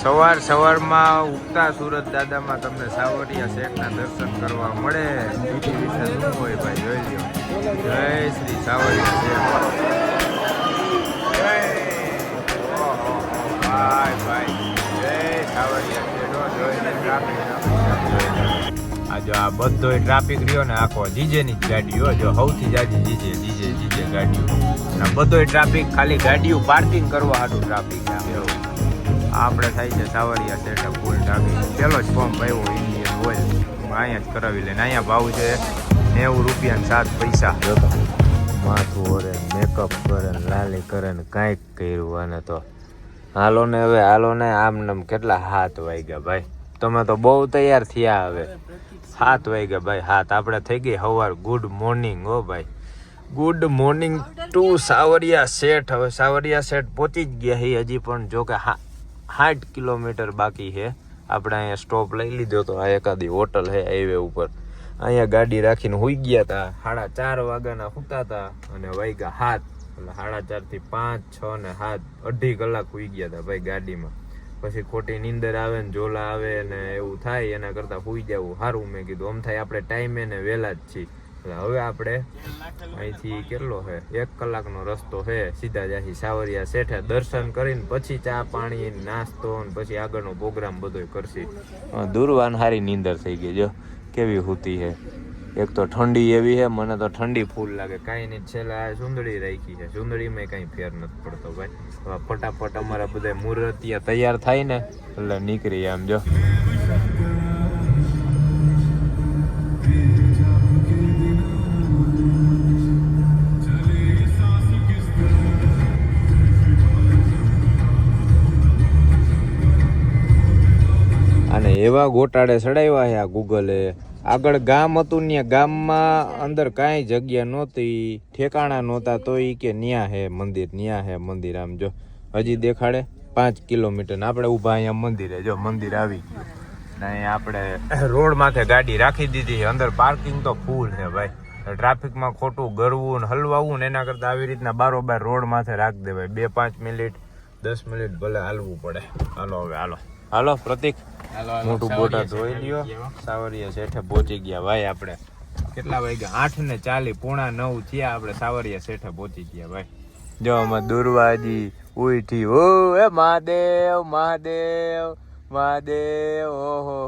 સવારમાં ઉગતા સુરત દાદામાં તમને સાવરિયા શેઠના દર્શન કરવા મળે. બીજી વિશે શું હોય ભાઈ, જોઈ લ્યો. જય શ્રી સાવરિયા શેઠ. ભાઈ ભાઈ જય સાવરિયા શેઠો. જોઈને ટ્રાફિક આ જો આ બધો ટ્રાફિક રહ્યો ને આખો જીજેની જ ગાડીઓ, જો સૌથી જાજી જીજે ગાડીઓ. આ બધો ટ્રાફિક ખાલી ગાડીઓ પાર્કિંગ કરવા હાટું ટ્રાફિક આપણે થાય છે સાવરિયા શેઠે ફૂલ ટ્રાફિક. પેલો જ પંપ આવ્યો ઇન્ડિયન ઓઇલ, અહીંયા જ કરાવી લે. અહીંયા ભાવ છે 90 રૂપિયા ને 7 પૈસા. જોતો માથું ઓરે, મેકઅપ કરે ને લાલી કરે ને કાંઈક કર્યું. અને તો હાલો ને હવે હાલો ને આમ નામ કેટલા 7 વાગ્યા ભાઈ. તમે તો બહુ તૈયાર થયા. હવે 7 વાગ્યા ભાઈ, 7 આપણે થઈ ગઈ સવાર. ગુડ મોર્નિંગ હો ભાઈ, ગુડ મોર્નિંગ ટુ સાવરિયા શેઠ. હવે સાવરિયા શેઠ પહોંચી જ ગયા છે. હજી પણ જો કે 60 કિલોમીટર બાકી છે. આપણે અહીંયા સ્ટોપ લઈ લીધો તો આ એકાદી હોટલ છે હાઈવે ઉપર. અહીંયા ગાડી રાખીને હુઈ ગયા હતા. 4:30 વાગ્યાના સૂતા હતા અને વાગ્યા 7 એટલે 4:30 થી 5, 6 ને 7 અઢી કલાક હુઈ ગયા હતા ભાઈ ગાડીમાં. પછી ખોટી નીંદર આવે ને ઝોલા આવે ને એવું થાય, એના કરતાં હુઈ જવું સારું. મેં કીધું આમ થાય આપણે ટાઈમે ને વહેલા જ છીએ. હવે આપણે અહીંથી કેટલો છે 1 કલાકનો રસ્તો છે. સીધા જાહી સાવરિયા શેઠે દર્શન કરીને પછી ચા પાણી નાસ્તો ને પછી આગળનો પ્રોગ્રામ બધો કરશી. દુરવાન હારી નીંદર થઈ ગઈ. જો કેવી હુતી છે. એક તો ઠંડી એવી છે, મને તો ઠંડી ફૂલ લાગે. કાંઈ નહીં, છેલ્લા સુંદડી રાખી છે. સુંદડીમાં કાંઈ ફેર નથી પડતો ભાઈ. હવે ફટાફટ અમારા બધા મુહૂર્તિયા તૈયાર થાય ને એટલે નીકળી. આમ જો અને એવા ગોટાળે ચડાવ્યા છે આ ગૂગલે. આગળ ગામ હતું ને ગામમાં અંદર કાંઈ જગ્યા નહોતી, ઠેકાણા નહોતા, તો એ કે ન્યા હે મંદિર, ન્યા હે મંદિર. આમ જો હજી દેખાડે 5 કિલોમીટર. આપણે ઊભા અહીંયા મંદિરે. જો મંદિર આવી ગયું ને અહીંયા આપણે રોડ માથે ગાડી રાખી દીધી. અંદર પાર્કિંગ તો ફૂલ છે ભાઈ. ટ્રાફિકમાં ખોટું ગરવું ને હલવાવું ને એના કરતાં આવી રીતના બારોબાર રોડ માથે રાખી દેવાય. 2-5 મિનિટ 10 મિનિટ ભલે હાલવું પડે. હાલો હવે હાલો પ્રતિક, મોટું બોટા ધોઈ લ્યો. સાવરિયા શેઠે પહોંચી ગયા ભાઈ. આપણે કેટલા વાગ્યા 8:40, 8:45 થયા. આપણે સાવરિયા શેઠે પહોંચી ગયા ભાઈ. જો આમાં દુર્વાજી ઉઠી. ઓ એ મહાદેવ મહાદેવ મહાદેવ. ઓહો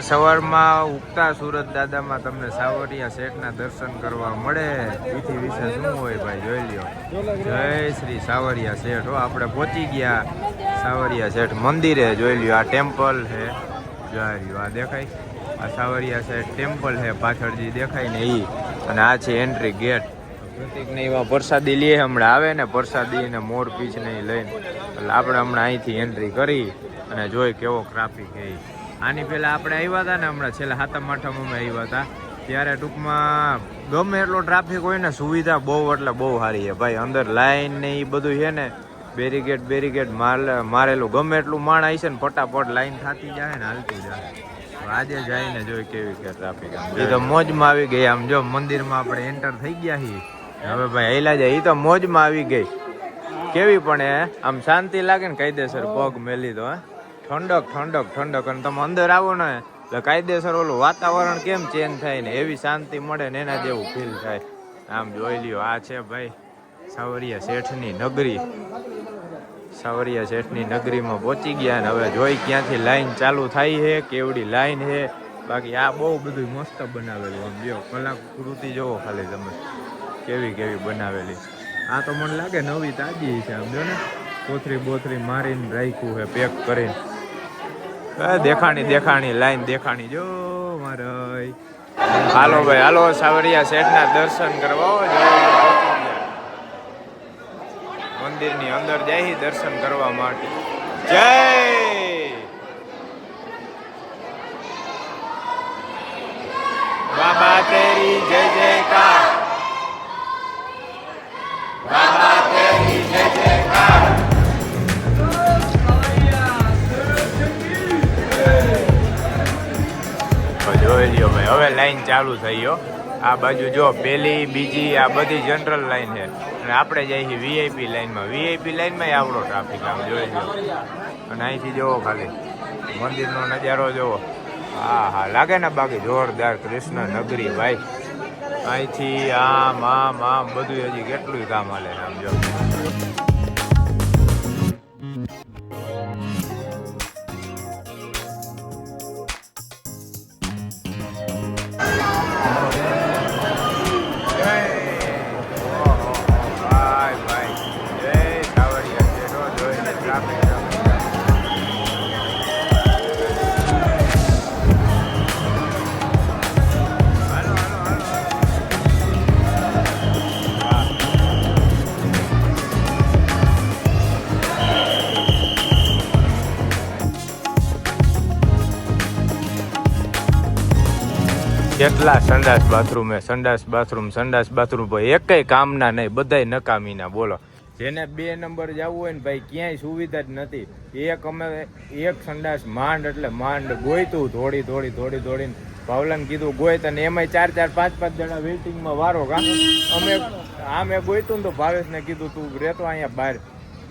સવારમાં ઉગતા સુરત દાદામાં તમને સાવરિયા શેઠના દર્શન કરવા મળે. બીજી વિશે શું હોય ભાઈ, જોઈ લ્યો. જય શ્રી સાવરિયા શેઠ. આપણે પહોંચી ગયા સાવરિયા શેઠ મંદિરે. જોઈ લ્યો આ ટેમ્પલ છે. જોઈ લ્યો આ દેખાય, આ સાવરિયા શેઠ ટેમ્પલ છે પાછળ જે દેખાય ને એ. અને આ છે એન્ટ્રી ગેટ. પ્રતિકને એમાં પ્રસાદી લઈએ હમણાં આવે ને, પ્રસાદી ને મોર પીછ ને લઈને. એટલે આપણે હમણાં અહીંથી એન્ટ્રી કરી અને જોઈ કેવો ટ્રાફિક છે. આની પહેલાં આપણે આવ્યા હતા ને, હમણાં છેલ્લા 7મ 8મ અમે આવ્યા હતા ત્યારે ટૂંકમાં ગમે એટલો ટ્રાફિક હોય ને, સુવિધા બહુ એટલે બહુ સારી છે ભાઈ. અંદર લાઈન ને એ બધું છે ને, બેરીગેડ મારેલું. ગમે એટલું માણ આવી છે ને ફટાફટ લાઈન થતી જાય ને હાલતી જાય. આજે જઈને જોઈ કેવી કે ટ્રાફિક. એ તો મોજમાં આવી ગઈ. આમ જો મંદિરમાં આપણે એન્ટર થઈ ગયા છીએ. હવે ભાઈ હેલા જાય. એ તો મોજમાં આવી ગઈ. કેવી પણ આમ શાંતિ લાગે ને, કાયદેસર પગ મેલી દો. ઠંડક. અને તમે અંદર આવો ને એટલે કાયદેસર ઓલું વાતાવરણ કેમ ચેન્જ થાય ને એવી શાંતિ મળે ને એના જેવું ફીલ થાય. આમ જોઈ લ્યો આ છે ભાઈ સાવરિયા શેઠની નગરી. સાવરિયા શેઠની નગરીમાં પહોંચી ગયા ને હવે જોઈ ક્યાંથી લાઈન ચાલુ થાય છે, કેવડી લાઈન છે. બાકી આ બહુ બધું મસ્ત બનાવેલું. આમ જો કલાકૃતિ જોવો ખાલી તમે કેવી બનાવેલી. આ તો મને લાગે નવી તાજી છે. આમ જો ને કોથરી મારીને રાખ્યું છે પેક કરીને. દેખાણી લાઈન દેખાણી. જો મારે હાલો ભાઈ હાલો સાવરિયા શેઠના દર્શન કરવા. મંદિરની અંદર જાય દર્શન કરવા માટે. જય બાબા તેરી જય જયકાર, બાબા તેરી જય જયકાર. જોઈ લ્યો ભાઈ હવે લાઈન ચાલુ થઈ ગયો. આ બાજુ જો પેલી બીજી આ બધી જનરલ લાઈન છે. અને આપણે જઈએ વીઆઈપી લાઈનમાં. વીઆઈપી લાઈનમાં આવડો ટ્રાફિક આમ જોઈ લો. અને અહીંથી જોવો ખાલી મંદિરનો નજારો જોવો. હા હા લાગે ને બાકી જોરદાર કૃષ્ણ નગરી ભાઈ. અહીંથી આમ આમ આમ બધું હજી કેટલું કામ હાલે આમ જો. કેટલા સંડાસ બાથરૂમ ભાઈ એકેય કામના નહીં, બધાય નકામીના. બોલો જેને 2 નંબર જવું હોય ને ભાઈ ક્યાંય સુવિધા જ નથી. એક સંડાસ માંડ એટલે માંડ ગોઈતું દોડીને ભાવલાને કીધું ગોય તને એમાંય 4-4 5-5 જણા વેઇટિંગમાં વારો કા. અમે ગોઈતું ને તો ભાવેશને કીધું તું રહેતો અહીંયા બહાર.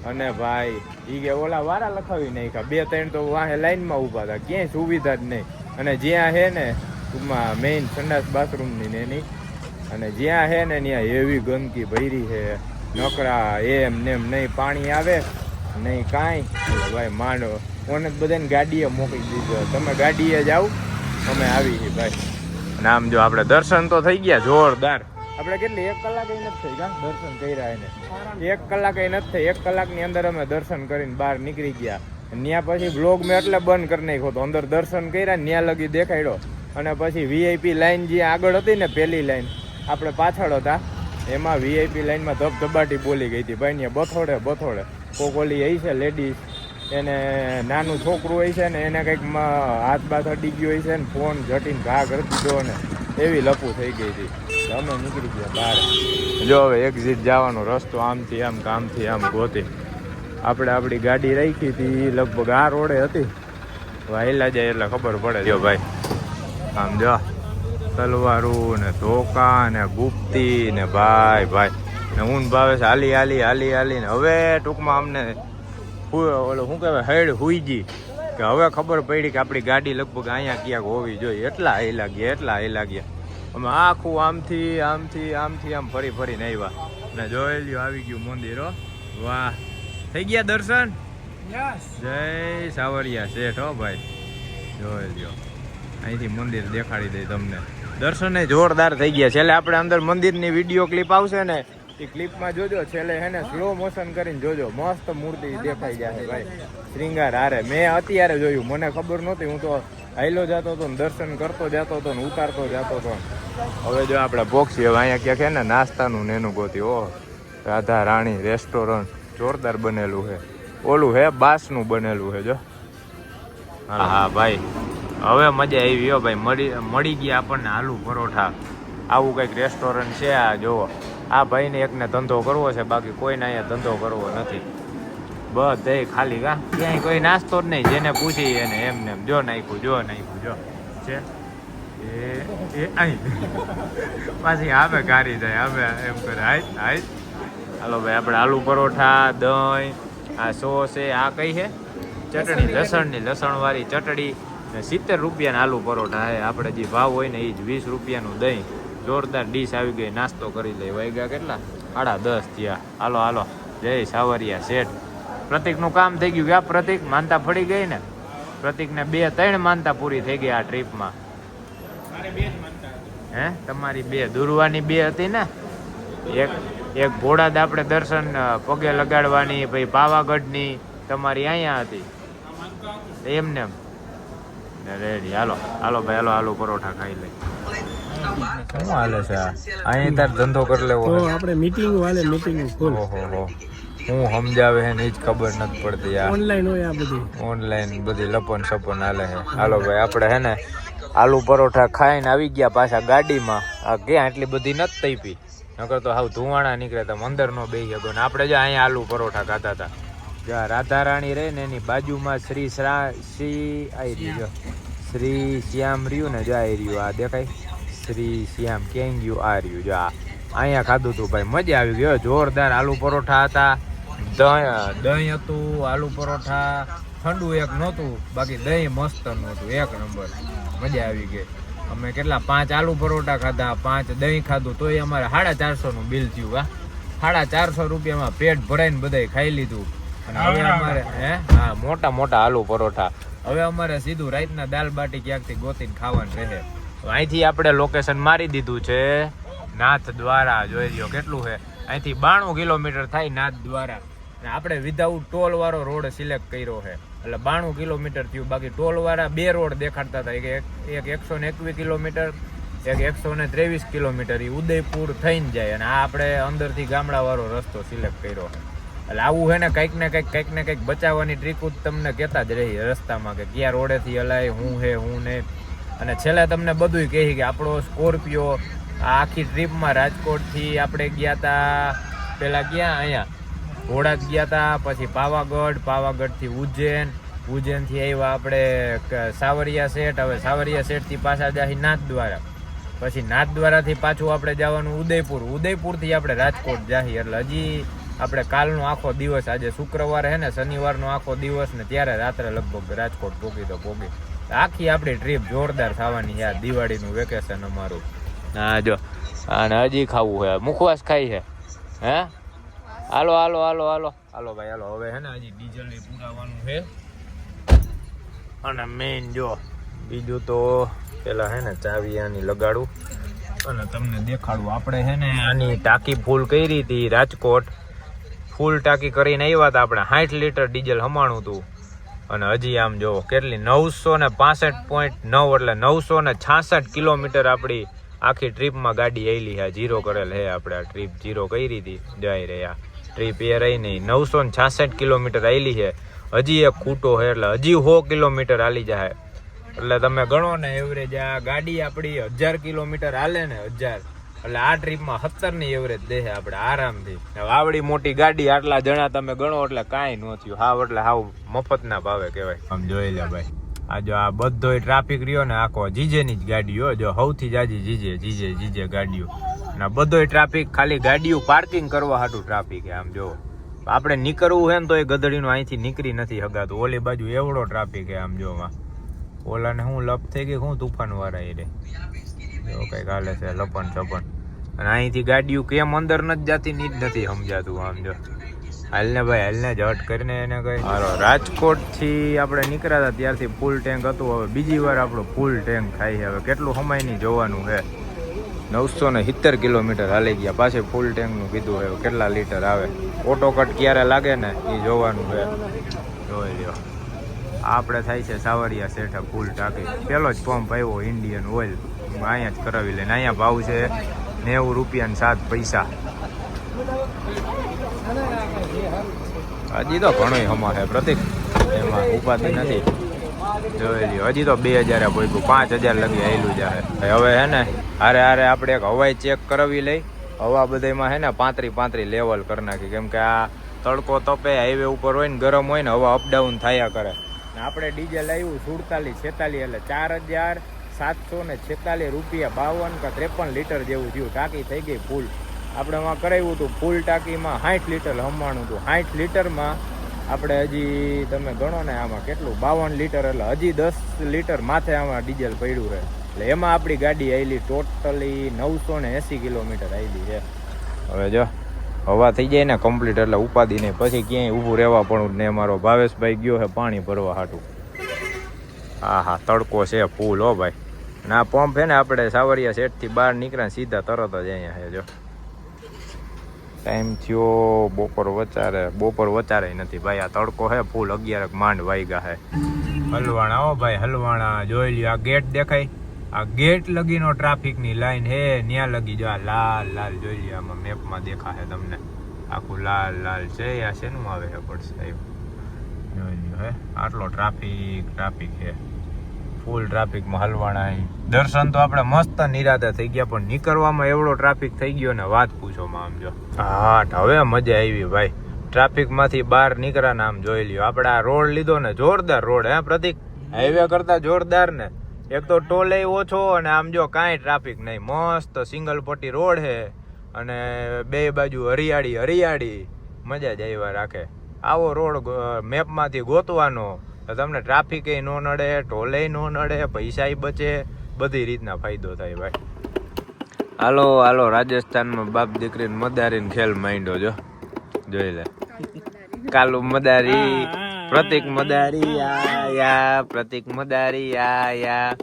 અને ભાઈ ઈ કે ઓલા વારા લખાવી નાખ્યા 2-3 તો વાહે લાઈનમાં ઊભા હતા, ક્યાંય સુવિધા જ નહીં. અને જ્યાં હે ને ટૂંકમાં મેઇન સંડાસ બાથરૂમની ને એની, અને જ્યાં હે ને ત્યાં એવી ગંદકી ભરી છે નકરા એમ નેમ, નહીં પાણી આવે નહીં કાંઈ. ભાઈ માંડો ઓને બધાને ગાડીએ મોકલી દીધો, તમે ગાડીએ જાઓ અમે આવી છીએ ભાઈ. અને આમ જો આપણે દર્શન તો થઈ ગયા જોરદાર. આપણે કેટલી 1 કલાક નથી થઈ કા દર્શન કર્યા એને? 1 કલાક નથી થઈ. 1 કલાકની અંદર અમે દર્શન કરીને બહાર નીકળી ગયા. ત્યાં પછી બ્લોગ મેં એટલે બંધ કરી નાખ્યો હતો. અંદર દર્શન કર્યા ત્યાં લગી દેખાડ્યો. અને પછી વીઆઈપી લાઈન જે આગળ હતી ને પહેલી લાઈન, આપણે પાછળ હતા, એમાં વીઆઈપી લાઈનમાં ધબધબાટી બોલી ગઈ હતી ભાઈ. ત્યાં બથોડે કોક ઓલી હોય છે લેડીઝ, એને નાનું છોકરું હોય છે ને એને કંઈક હાથ બાથ અડી ગયો હોય છે ને ફોન ઝટીને ઘા કરી દીધો ને એવી લપુ થઈ ગઈ હતી. અમે નીકળી ગયા બહાર. જો હવે એક્ઝિટ જવાનો રસ્તો આમથી આમ કામથી આમ ગોતી. આપણે આપણી ગાડી રાખી હતી લગભગ આ રોડે હતી. વાયલા જાય એટલે ખબર પડે. જો ભાઈ આમ જો તલવારું ને ધોકા ને ગુપ્તી ને ભાઈ ને ઊન ભાવે છે હાલી ને હવે ટૂંકમાં અમને ઓલું શું કહેવાય હેડ હુઈજી કે હવે ખબર પડી કે આપણી ગાડી લગભગ અહીંયા ક્યાંક હોવી જોઈએ. એટલા હાઈલા ગયા. અમે આખું આમથી આમ ફરીને આવ્યા ને જોઈ લ્યો આવી ગયું મંદિરો. વાહ થઈ ગયા દર્શન. જય સાવરિયા શેઠ હો ભાઈ. જોઈ લ્યો અહીંથી મંદિર દેખાડી દઈ તમને. દર્શન જોરદાર થઈ ગયા. છેલ્લે આપણે અંદર મંદિરની વિડીયો ક્લિપ આવશે ને એ ક્લિપમાં જોજો. છેલ્લે હે ને સ્લો મોશન કરીને જોજો, મસ્ત મૂર્તિ દેખાઈ જાય ભાઈ શ્રીંગાર હારે. મેં અત્યારે જોયું, મને ખબર નહોતી. હું તો હાઈલો જતો હતો ને દર્શન કરતો જતો હતો ને ઉતારતો જતો હતો. હવે જો આપણે પહોંચીએ હવે અહીંયા ક્યાંક હે ને નાસ્તાનું ને એનું ગોતી. ઓહ રાધા રાણી રેસ્ટોરન્ટ જોરદાર બનેલું છે. ઓલું હે બાસનું બનેલું છે જો. હા ભાઈ હવે મજા આવી હો ભાઈ. મળી ગયા આપણને આલુ પરોઠા. આવું કંઈક રેસ્ટોરન્ટ છે આ જોવો. આ ભાઈને એકને ધંધો કરવો છે, બાકી કોઈને અહીંયા ધંધો કરવો નથી. બધે ખાલી કા ક્યાંય કોઈ નાસ્તો જ નહીં. જેને પૂછી એને એમને જો નાખ્યું છે એ અહીં પાછી આવે ગારી જાય આવે એમ કરે હાય. હાલો ભાઈ આપણે આલુ પરોઠા દહીં આ સોસ છે. આ કઈ છે ચટણી લસણવાળી ચટણી ને 70 રૂપિયાના આલુ પરોઠા હે. આપણે જે ભાવ હોય ને એ જ 20 રૂપિયાનું દહીં. જોરદાર ડીશ આવી ગઈ. નાસ્તો કરી લઈ. વાગ્યા કેટલા 10:30 થયા. હાલો જય સાવરિયા શેઠ. પ્રતિકનું કામ થઈ ગયું કે આ પ્રતિક માનતા પડી ગઈ ને. પ્રતિકને 2-3 માનતા પૂરી થઈ ગઈ આ ટ્રીપમાં. હે તમારી 2 દુર્વાની 2 હતી ને. એક ઘોડાદ આપણે દર્શન પગે લગાડવાની, પછી પાવાગઢની તમારી અહીંયા હતી એમને રેડી. હાલો ભાઈ આલુ પરોઠા ખાઈ લઈ. શું હાલે છે અહીં તાર ધંધો કરી લેવો આપણે મીટિંગ ફૂલ. હું સમજાવે છે ને એ જ ખબર નથી પડતી. ઓનલાઈન બધી લપન સપન હાલે છે. હાલો ભાઈ આપણે હે ને આલુ પરોઠા ખાઈને આવી ગયા પાછા ગાડીમાં. આ ક્યાં એટલી બધી નથી તપી, નકર તો હાવ ધુવાણા નીકળે તો અંદર નો બેસી શકો. ને આપણે જો અહીંયા આલુ પરોઠા ખાતા હતા. જ્યાં રાધા રાણી રહે ને એની બાજુમાં શ્રી શ્યામ રહ્યું ને જો આ રહ્યું. આ દેખાય શ્રી શ્યામ ક્યાં ગયું? આ રહ્યું જો. આ અહીંયા ખાધું હતું ભાઈ, મજા આવી ગયો. જોરદાર આલુ પરોઠા હતા, દહીં હતું, આલુ પરોઠા, ઠંડુ એક નહોતું, બાકી દહીં મસ્ત નહોતું, એક નંબર, મજા આવી ગઈ. અમે કેટલા 5 આલુ પરોઠા ખાધા, 5 દહીં ખાધું, તોય અમારે 450 નું બિલ થયું. 450 રૂપિયામાં પેટ ભરાઈને બધાય ખાઈ લીધું. અને હવે અમારે હા મોટા આલુ પરોઠા. હવે અમારે સીધું રાતના દાલ બાટી ક્યાંકથી ગોતીને ખાવાનું રહે. અહીંથી આપણે લોકેશન મારી દીધું છે નાથ દ્વારા. જોઈ લ્યો કેટલું છે, અહીંથી 92 કિલોમીટર થાય નાથ દ્વારા. આપણે વિધાઉટ ટોલ વાળો રોડ સિલેક્ટ કર્યો છે, એટલે 92 કિલોમીટર થયું. બાકી ટોલ વાળા 2 રોડ દેખાડતા હતા, એક 121 કિલોમીટર, એક 123 કિલોમીટર. એ ઉદયપુર થઈને જાય, અને આ આપણે અંદરથી ગામડા વાળો રસ્તો સિલેક્ટ કર્યો છે. એટલે આવું છે ને કંઈક ને કંઈક બચાવવાની ટ્રીક તમને કહેતા જ રહી રસ્તામાં, કે ક્યાં રોડેથી હલાય, હું હે હું નહીં. અને છેલ્લે તમને બધું કહી કે આપણો સ્કોર્પિયો આખી ટ્રીપમાં રાજકોટથી આપણે ગયા હતા, પેલા ક્યાં અહીંયા ઘોડાદ ગયા હતા, પછી પાવાગઢથી ઉજ્જૈનથી આવ્યા આપણે સાવરિયા સેટ. હવે સાવરિયા સેટથી પાછા જાય નાથ દ્વારા, પછી નાથ દ્વારાથી પાછું આપણે જવાનું ઉદયપુરથી આપણે રાજકોટ જાહી. એટલે હજી આપણે કાલનો આખો દિવસ, આજે શુક્રવાર હે ને, શનિવારનો આખો દિવસ ને ત્યારે રાત્રે લગભગ રાજકોટ પોગી. આખી આપણી ટ્રીપ જોરદાર થવાની છે. દિવાળીનું વેકેશન અમારું. હા જો, અને હજી ખાવું છે, મુખવાસ ખાઈ છે. હે હાલો ભાઈ હાલો. હવે હે ને હજી ડીઝલ પુરાવાનું છે. અને મેઇન જો બીજું તો પેલા હે ને ચાવી આની લગાડું અને તમને દેખાડું. આપણે હે ને આની ટાંકી ફૂલ કરી હતી રાજકોટ, ફૂલ ટાંકી કરીને આવ્યા હતા આપણે. 60 લીટર ડીઝલ હમાણું હતું. અને હજી આમ જો કેટલી 965.9 એટલે 966 કિલોમીટર આપણી આખી ટ્રીપમાં ગાડી આવેલી છે. જીરો કરેલ હે આપણે, આ ટ્રીપ જીરો કરી હતી, જઈ રહ્યા ટ્રીપ એ રહી નહીં. 966 કિલોમીટર આવેલી છે. હજી એક ખૂટો છે, એટલે હજી 100 કિલોમીટર હાલી જાય. એટલે તમે ગણો ને એવરેજ આ ગાડી આપણી 1000 કિલોમીટર હાલે ને, 1000, એટલે આ ટ્રીપમાં 17 ની એવરેજ દે આપણે આરામથી. આવડી મોટી ગાડી આટલા જણા તમે ગણો એટલે કાંઈ ન થયું. હાવ એટલે હાવ મફતના ભાવે કહેવાય. આમ જોઈ લે ભાઈ, આ જો આ બધો ટ્રાફિક રહ્યો ને આખો જીજેની જ ગાડીઓ, જો સૌથી જાજી જીજે ગાડીઓ. અને બધો ટ્રાફિક ખાલી ગાડીઓ પાર્કિંગ કરવા હાટું ટ્રાફિક. આમ જો આપણે નીકળવું છે ને તો એ ગધડીનું અહીંથી નીકળી નથી હગાતું. ઓલી બાજુ એવડો ટ્રાફિક છે. આમ જો ઓલાને હું લપ થઈ ગઈ, હું તુફાન વાળા એ રે જો કઈક હાલે છે લપન છપન. અને અહીંથી ગાડીઓ કેમ અંદર નથી જતી ની જ નથી સમજાતું. આમ જો હાલને ભાઈ હાલને જટ કરીને એને કઈ. હાલો, રાજકોટ થી આપણે નીકળ્યા હતા ત્યારથી ફૂલ ટેન્ક હતું. હવે બીજી વાર આપણું ફૂલ ટેન્ક થાય છે. હવે કેટલું સમય ની જોવાનું છે. 970 કિલોમીટર હાલી ગયા, પાછી ફૂલ ટેન્ક નું કીધું છે. કેટલા લીટર આવે, ઓટો કટ ક્યારે લાગે ને એ જોવાનું છે. જોઈ લ્યો, આપણે થાય છે સાવરિયા શેઠે ફૂલ ટાંકી. પેલો જ પંપ આવ્યો ઇન્ડિયન ઓઇલ, અહીંયા જ કરાવી લઈને. અહીંયા ભાવ છે 90 રૂપિયા ને 7 પૈસા. હજી તો ઘણો હમા છે પ્રતિક, એમાં ઉપાધિ નથી. જોઈ લ્યો, હજી તો 2000 પહોંચ્યું, 5000 લગી આવેલું જાય. હવે હે ને હારે આપણે એક હવાઈ ચેક કરાવી લઈ. હવા બધામાં હે ને 35 લેવલ કરી નાખી, કેમ કે આ તડકો તપે, હાઈવે ઉપર હોય ને ગરમ હોય ને, હવા અપડાઉન થયા કરે. આપણે ડીઝલ આવ્યું 47 એટલે 4746 રૂપિયા, 52 કે 53 લીટર જેવું થયું. ટાંકી થઈ ગઈ ફૂલ. આપણે એમાં કરાવ્યું હતું ફૂલ ટાંકીમાં 60 લીટર હમવાનું હતું. 60 લીટરમાં આપણે હજી તમે ગણો ને આમાં કેટલું 52 લીટર, એટલે હજી 10 લીટર માથે આમાં ડીઝલ પડ્યું રહે. એટલે એમાં આપણી ગાડી આવેલી ટોટલી 980 કિલોમીટર આવેલી છે. હવે જો હવા થઈ જાય ને કમ્પ્લીટ એટલે ઉપાધિ નહીં, પછી ક્યાંય ઊભું રહેવા પણ ને. અમારો ભાવેશભાઈ ગયો છે પાણી ભરવા હાટું. હા તડકો છે ફૂલ હો ભાઈ. ના પંપ છે ને આપણે સાવરિયા સેટથી બહાર નીકળ્યા સીધા તરત જ અહીંયા છે. જો ટાઈમ થયો બપોર વચારે નથી ભાઈ. આ તડકો છે ફૂલ, 11 માંડ વાગ્યા છે. હલવાણા હો ભાઈ, હલવાણા. જોઈ લ્યો, આ ગેટ દેખાય, આ ગેટ લગીનો ટ્રાફિકની લાઈન હે. ન્યા લગી જો આ લાલ જોઈ લ્યો, આમાં મેપમાં દેખાશે તમને આખું લાલ છે. આ શેનું આવે છે પડશે જોઈ લ્યો હે. આટલો ટ્રાફિક છે, ફૂલ ટ્રાફિકમાં હલવાણા. દર્શન તો આપણે મસ્ત નિરાતે થઈ ગયા, પણ નીકળવામાં એવડો ટ્રાફિક થઈ ગયો ને વાત પૂછો માં. આમ જો હવે મજા આવી ભાઈ. ટ્રાફિક માંથી બહાર નીકળ્યા ને આમ જોઈ લ્યો, આપણે આ રોડ લીધો ને જોરદાર રોડ હે પ્રતિક, હાઈવે કરતા જોરદાર ને. એક તો ટોલે ઓછો અને આમ જો કાંઈ ટ્રાફિક નહીં, મસ્ત સિંગલ પટ્ટી રોડ હે. અને બે બાજુ હરિયાળી હરિયાળી, મજા જ આવ્યા રાખે. આવો રોડ મેપમાંથી ગોતવાનો તો તમને ટ્રાફિક ન નડે, ટોલે ન નડે, પૈસા બચે, બધી રીતના ફાયદો થાય ભાઈ. હાલો હાલો, રાજસ્થાનમાં બાપ દીકરીને મદારીને ખેલ માંડ્યો જો, જોઈ લે. કાલુ મદારી, પ્રતિક મદારી આયા, પ્રતિક મદારી આયા,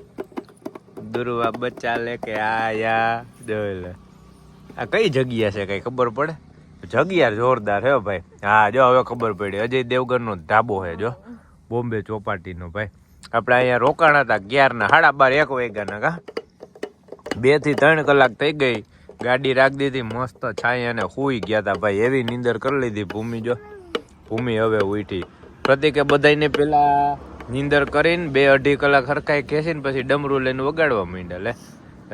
દુર્વા બચ્ચા લેકે આયા, જોઈ લે. આ કઈ જગ્યા છે કઈ ખબર પડે? જગ્યા જોરદાર હે ભાઈ. હા જો હવે ખબર પડી, અજય દેવગન નો ધાબો હે જો, બોમ્બે ચોપાટી નો ભાઈ. આપડે અહીંયા રોકાણા હતા 11:30 1 વાગ્યાના કા, 2 થી 3 કલાક થઈ ગઈ. ગાડી રાખી દીધી મસ્ત છાંય અને હુઈ ગયા હતા ભાઈ. એવી નીંદર કરી લીધી ભૂમિ જો, ભૂમિ હવે ઉઠી. પ્રતિકે બધાને પેલા નીંદર કરીને 2-2.5 કલાક હરખાઈ ખેંચીને પછી ડમરું લઈને વગાડવા માંડ્યા. લે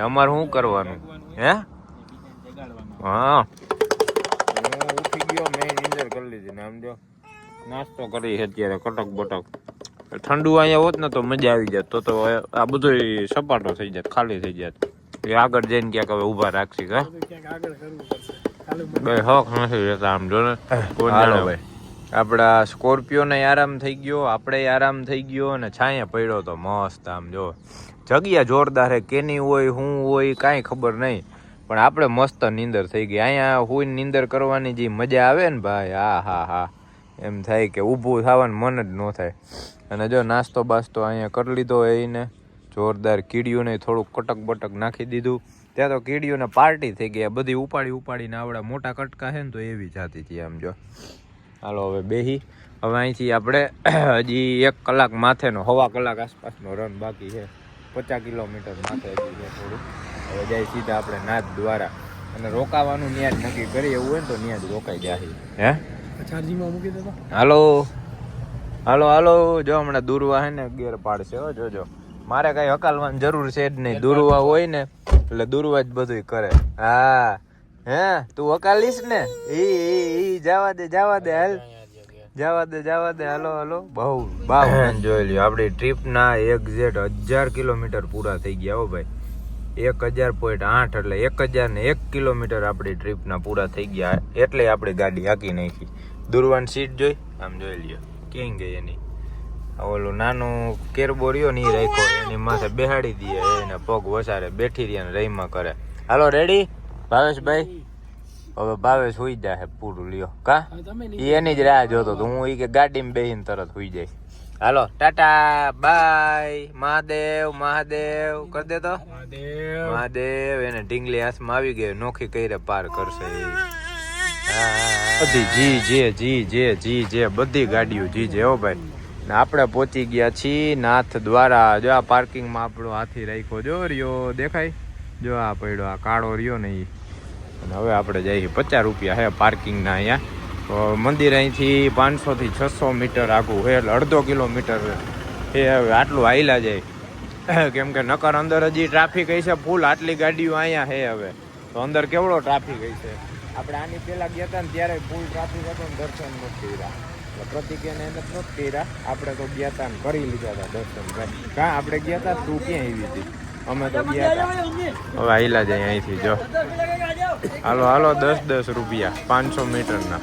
અમારે શું કરવાનું હે? હા ઉઠી ગયો, મેં નીંદર કરી લીધી ને આમ જો નાસ્તો કરી અત્યારે કટક બટક. ઠંડુ અહીંયા હોત ને તો મજા આવી જાત, તો આ બધું સપાટો થઈ જાત, ખાલી થઈ જાત. એ આગળ જઈને ક્યાંક હવે ઉભા રાખશી કા ભાઈ, હક નથી રહેતા આમ જો ને. કોણ જાણે ભાઈ, આપડા સ્કોર્પિયો ને આરામ થઈ ગયો, આપણે આરામ થઈ ગયો અને છાંયા પડ્યો તો મસ્ત. આમ જો જગ્યા જોરદાર હે, કેની હોય શું હોય કાંઈ ખબર નહીં, પણ આપણે મસ્ત નીંદર થઈ ગઈ. અહીંયા હુઈ નીંદર કરવાની જે મજા આવે ને ભાઈ, હા હા હા, એમ થાય કે ઊભું થવાનું મન જ ન થાય. અને જો નાસ્તો બાસ્તો અહીંયા કરી લીધો એને જોરદાર. કીડીઓને થોડુંક કટક બટક નાખી દીધું. ત્યાં તો કીડીઓને પાર્ટી થઈ ગઈ, બધી ઉપાડીને આવડા મોટા કટકા છે ને તો એવી જાતી હતી આમ જો. હાલો હવે બેહી, હવે અહીંથી આપણે હજી 1 કલાક માથેનો, 1.5 કલાક આસપાસનો રન બાકી છે. 50 કિલોમીટર માથે હજી છે થોડું. હવે જાય સીધા આપણે નાથ દ્વારા, અને રોકાવાનું ત્યાં જ નક્કી કરી. એવું હોય ને તો ત્યાં જ રોકાઈ જાય. હે ચાર્જિંગમાં મૂકી દેતો. હાલો હાલો હાલો, જો હમણાં દુર્વા હે ને ગેર પાડશે હો, જોજો. મારે કઈ હકાલવાની જરૂર છે જ નહીં, દુર્વા હોય ને એટલે દુર્વા જ બધું કરે. હા હે તું હકાલીશ ને? ઈ જવા દે હાલ, જવા દે. હાલો હાલો, બહુ જોઈ લ્યો આપડી ટ્રીપ ના એક્ઝેક્ટ 1000 કિલોમીટર પૂરા થઈ ગયા હો ભાઈ. 1000.8 એટલે 1001 કિલોમીટર આપડી ટ્રીપ ના પૂરા થઈ ગયા. એટલે આપડી ગાડી હાકી નાખી. દુર્વાની સીટ જોઈ, આમ જોઈ લ્યો ક્યાં ગઈ એની. ઓલું નાનું કેરબો રહ્યો ને એ રાખ્યો, એની માથે બેહાડી દઈએ, એને પગ વસારે બેઠી રહી ને રહીમાં કરે. હાલો રેડી ભાવેશભાઈ? હવે ભાવેશ હુઈ જાય પૂરું લ્યો કા, એની જ રાહ જોતો તો હું. ઈ કે ગાડીમાં બેહીને તરત હુઈ જાય. હાલો ટાટા બાય. મહાદેવ મહાદેવ કરી દે તો. મહાદેવ એને ઢીંગલી હાથમાં આવી ગઈ, નોખી કઈ પાર કરશે. બધી જી બધી ગાડીઓ જી હો ભાઈ. આપણે પહોંચી ગયા છીએ નાથ દ્વારા. જો આ પાર્કિંગમાં આપણો હાથી રાખ્યો જો રહ્યો, દેખાય જો આ પડ્યો, આ કાળો રહ્યો ને એ. અને હવે આપણે જઈએ, 50 રૂપિયા હે પાર્કિંગના અહીંયા. મંદિર અહીંથી 500 થી 600 મીટર આખું હે, એટલે 1/2 કિલોમીટર એ. હવે આટલું હાઈલા જાય, કેમ કે નકર અંદર હજી ટ્રાફિક હશે ફૂલ. આટલી ગાડીઓ અહીંયા હે, હવે તો અંદર કેવડો ટ્રાફિક હશે. આપણે આની પહેલા ગયા હતા ને ત્યારે ફૂલ ટ્રાફિક હતો ને દર્શન નથી કર્યા. પ્રતિકેને એને જ નથી કર્યા, આપણે તો ગયા હતા ને કરી લીધા હતા દર્શન ભાઈ. કાં આપણે ગયા હતા, તું ક્યાં આવી હતી? અમે તો ગયા હતા. હવે હાઈલા જાય અહીંથી જો. હાલો હાલો, 10 રૂપિયા 500 મીટરના.